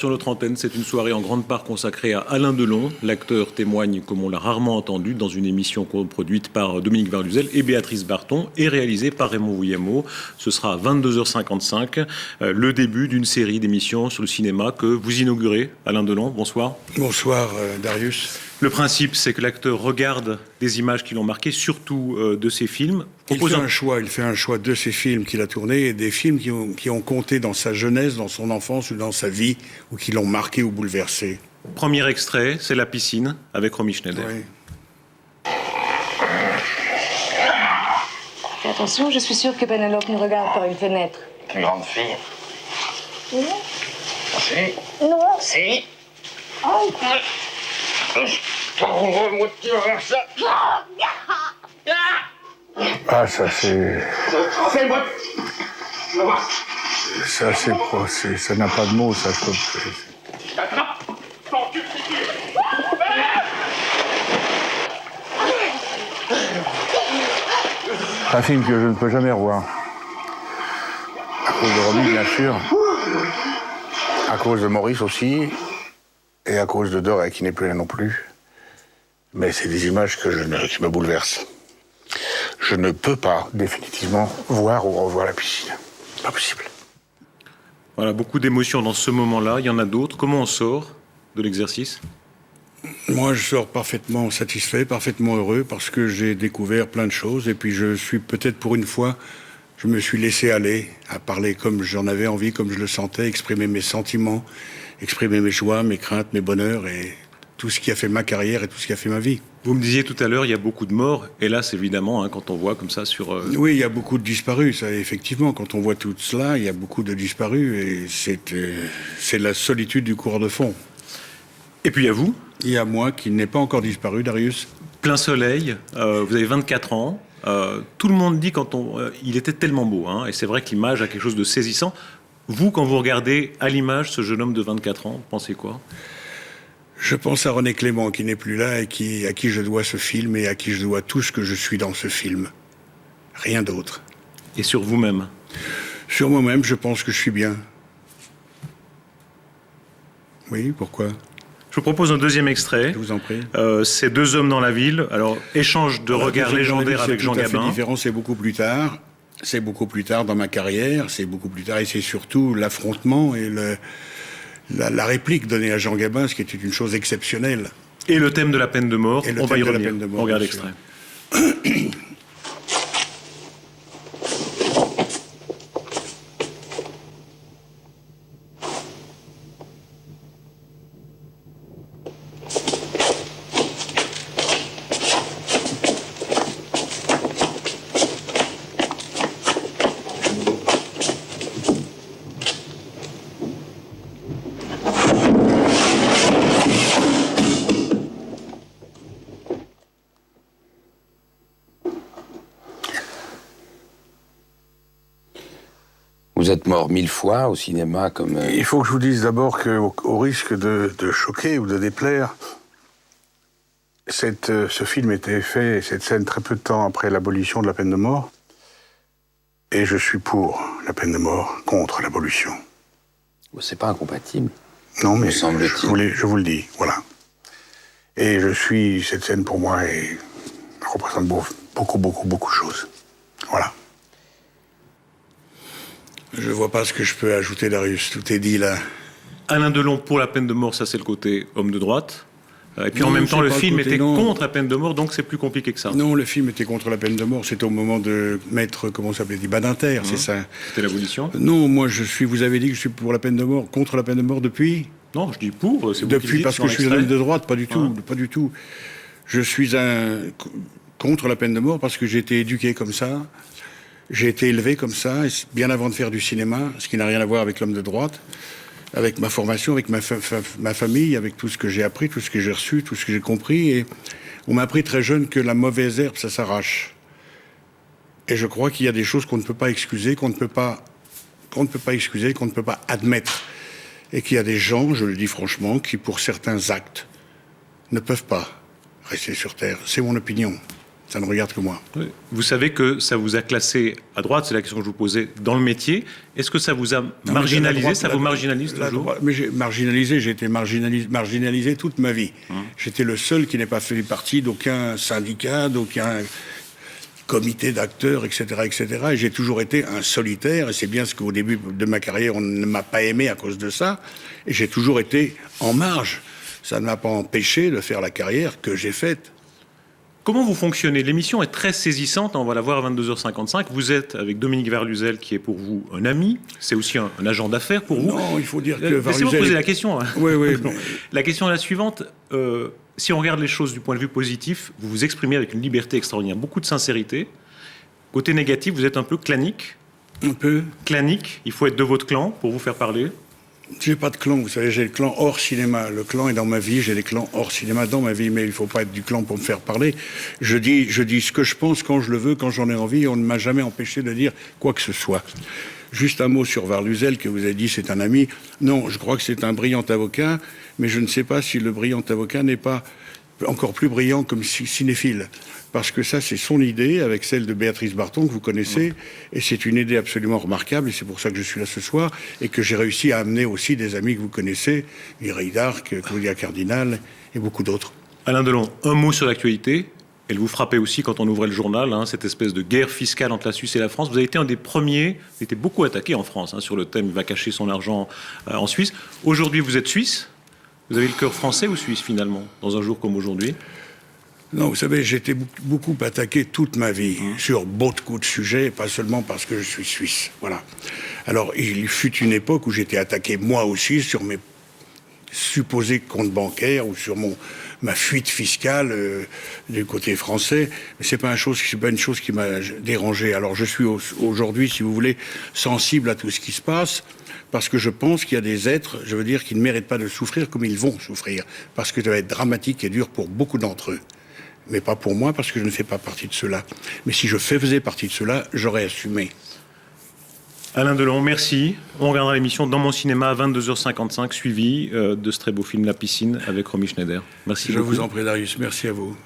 Sur notre antenne, c'est une soirée en grande part consacrée à Alain Delon. L'acteur témoigne comme on l'a rarement entendu dans une émission produite par Dominique Varluzel et Béatrice Barton et réalisée par Raymond Vouillamot. Ce sera à 22h55, le début d'une série d'émissions sur le cinéma que vous inaugurez. Alain Delon, bonsoir. Bonsoir Darius. Le principe, c'est que l'acteur regarde des images qui l'ont marqué, surtout de ses films. Il fait un choix de ses films qu'il a tournés et des films qui ont compté dans sa jeunesse, dans son enfance ou dans sa vie, ou qui l'ont marqué ou bouleversé. Premier extrait, c'est La piscine, avec Romy Schneider. Oui. Fais attention, je suis sûre que Penelope nous regarde par une fenêtre. Une grande fille. Non. Si. Non. Si. Oh. Moi, tu vas faire ça. Ah, ça c'est... Fais-moi. Ça c'est... Ça n'a pas de mots, ça. Un film que je ne peux jamais revoir. À cause de Romy, bien sûr. À cause de Maurice aussi. Et à cause de Doré, qui n'est plus là non plus. Mais c'est des images qui me bouleversent. Je ne peux pas définitivement voir ou revoir la piscine. Pas possible. Voilà, beaucoup d'émotions dans ce moment-là. Il y en a d'autres. Comment on sort de l'exercice ? Moi, je sors parfaitement satisfait, parfaitement heureux, parce que j'ai découvert plein de choses. Et puis, je suis peut-être pour une fois, je me suis laissé aller à parler comme j'en avais envie, comme je le sentais, exprimer mes sentiments, exprimer mes joies, mes craintes, mes bonheurs et tout ce qui a fait ma carrière et tout ce qui a fait ma vie. Vous me disiez tout à l'heure, il y a beaucoup de morts. Hélas, évidemment, quand on voit comme ça sur... Oui, il y a beaucoup de disparus. Ça, effectivement, quand on voit tout cela, il y a beaucoup de disparus. Et c'est la solitude du coureur de fond. Et puis il y a vous. Il y a moi qui n'ai pas encore disparu, Darius. Plein soleil, vous avez 24 ans. Tout le monde dit il était tellement beau. Et c'est vrai que l'image a quelque chose de saisissant. Vous, quand vous regardez à l'image ce jeune homme de 24 ans, vous pensez quoi ? Je pense à René Clément, qui n'est plus là et à qui je dois ce film et à qui je dois tout ce que je suis dans ce film. Rien d'autre. Et sur vous-même ? Sur moi-même, je pense que je suis bien. Oui, pourquoi ? Je vous propose un deuxième extrait. Je vous en prie. C'est Deux hommes dans la ville. Alors, échange de regards légendaires avec Jean Gabin. C'est tout à fait différent, c'est beaucoup plus tard. C'est beaucoup plus tard dans ma carrière, c'est beaucoup plus tard, et c'est surtout l'affrontement et la réplique donnée à Jean Gabin, ce qui était une chose exceptionnelle. Et le thème de la peine de mort, on va y revenir. On regarde l'extrait. Vous êtes mort 1000 fois au cinéma comme... Il faut que je vous dise d'abord qu'au risque de choquer ou de déplaire, ce film était fait, cette scène, très peu de temps après l'abolition de la peine de mort. Et je suis pour la peine de mort, contre l'abolition. C'est pas incompatible. Non, mais je vous le dis, voilà. Et cette scène pour moi représente beaucoup de choses. Voilà. Je vois pas ce que je peux ajouter, Darius. Tout est dit, là. Alain Delon, pour la peine de mort, ça c'est le côté homme de droite. Et puis en même temps, le film était contre la peine de mort, donc c'est plus compliqué que ça. Non, le film était contre la peine de mort. C'était au moment de mettre, comment ça s'appelait, Badinter, c'est ça. C'était l'abolition. Non, moi, vous avez dit que je suis pour la peine de mort, contre la peine de mort depuis. Non, je dis pour. C'est depuis, parce que je suis un homme de droite, pas du tout, pas du tout. Je suis contre la peine de mort parce que j'ai été éduqué comme ça. J'ai été élevé comme ça, bien avant de faire du cinéma, ce qui n'a rien à voir avec l'homme de droite, avec ma formation, avec ma famille, avec tout ce que j'ai appris, tout ce que j'ai reçu, tout ce que j'ai compris. Et on m'a appris très jeune que la mauvaise herbe, ça s'arrache. Et je crois qu'il y a des choses qu'on ne peut pas excuser, qu'on ne peut pas excuser, qu'on ne peut pas admettre. Et qu'il y a des gens, je le dis franchement, qui pour certains actes ne peuvent pas rester sur Terre. C'est mon opinion. Ça ne regarde que moi. Vous savez que ça vous a classé à droite, c'est la question que je vous posais, dans le métier. Est-ce que ça vous a marginalisé? Ça vous marginalise toujours? Mais j'ai été marginalisé toute ma vie. J'étais le seul qui n'ait pas fait partie d'aucun syndicat, d'aucun comité d'acteurs, etc., etc. Et j'ai toujours été un solitaire, et c'est bien ce qu'au début de ma carrière, on ne m'a pas aimé à cause de ça. Et j'ai toujours été en marge. Ça ne m'a pas empêché de faire la carrière que j'ai faite. Comment vous fonctionnez? L'émission est très saisissante, on va la voir à 22h55. Vous êtes avec Dominique Verluzel, qui est pour vous un ami, c'est aussi un agent d'affaires pour vous. Non, il faut dire que Laissez-moi poser la question. Oui, oui. La question est la suivante. Si on regarde les choses du point de vue positif, vous vous exprimez avec une liberté extraordinaire, beaucoup de sincérité. Côté négatif, vous êtes un peu clanique. Un peu. Clanique, il faut être de votre clan pour vous faire parler. J'ai pas de clan, vous savez, j'ai le clan hors cinéma. Le clan est dans ma vie, j'ai des clans hors cinéma dans ma vie, mais il faut pas être du clan pour me faire parler. Je dis ce que je pense quand je le veux, quand j'en ai envie, on ne m'a jamais empêché de dire quoi que ce soit. Juste un mot sur Verluzel, que vous avez dit c'est un ami. Non, je crois que c'est un brillant avocat, mais je ne sais pas si le brillant avocat n'est pas encore plus brillant comme cinéphile. Parce que ça, c'est son idée, avec celle de Béatrice Barton, que vous connaissez, et c'est une idée absolument remarquable, et c'est pour ça que je suis là ce soir, et que j'ai réussi à amener aussi des amis que vous connaissez, Mireille d'Arc, Claudia Cardinal, et beaucoup d'autres. Alain Delon, un mot sur l'actualité. Elle vous frappait aussi quand on ouvrait le journal, cette espèce de guerre fiscale entre la Suisse et la France. Vous avez été un des premiers, vous avez été beaucoup attaqué en France, sur le thème « Il va cacher son argent en Suisse ». Aujourd'hui, vous êtes suisse. Vous avez le cœur français ou suisse, finalement, dans un jour comme aujourd'hui? Non, vous savez, j'ai été beaucoup attaqué toute ma vie sur beaucoup de sujets, pas seulement parce que je suis suisse. Voilà. Alors, il fut une époque où j'étais attaqué moi aussi sur mes supposés comptes bancaires ou sur ma fuite fiscale du côté français. Mais c'est pas une chose qui m'a dérangé. Alors, je suis aujourd'hui, si vous voulez, sensible à tout ce qui se passe. Parce que je pense qu'il y a des êtres, je veux dire, qui ne méritent pas de souffrir comme ils vont souffrir. Parce que ça va être dramatique et dur pour beaucoup d'entre eux. Mais pas pour moi, parce que je ne fais pas partie de cela. Mais si je faisais partie de cela, j'aurais assumé. Alain Delon, merci. On regardera l'émission Dans mon cinéma à 22h55, suivi de ce très beau film La piscine avec Romy Schneider. Merci beaucoup. Je vous en prie, Darius. Merci à vous.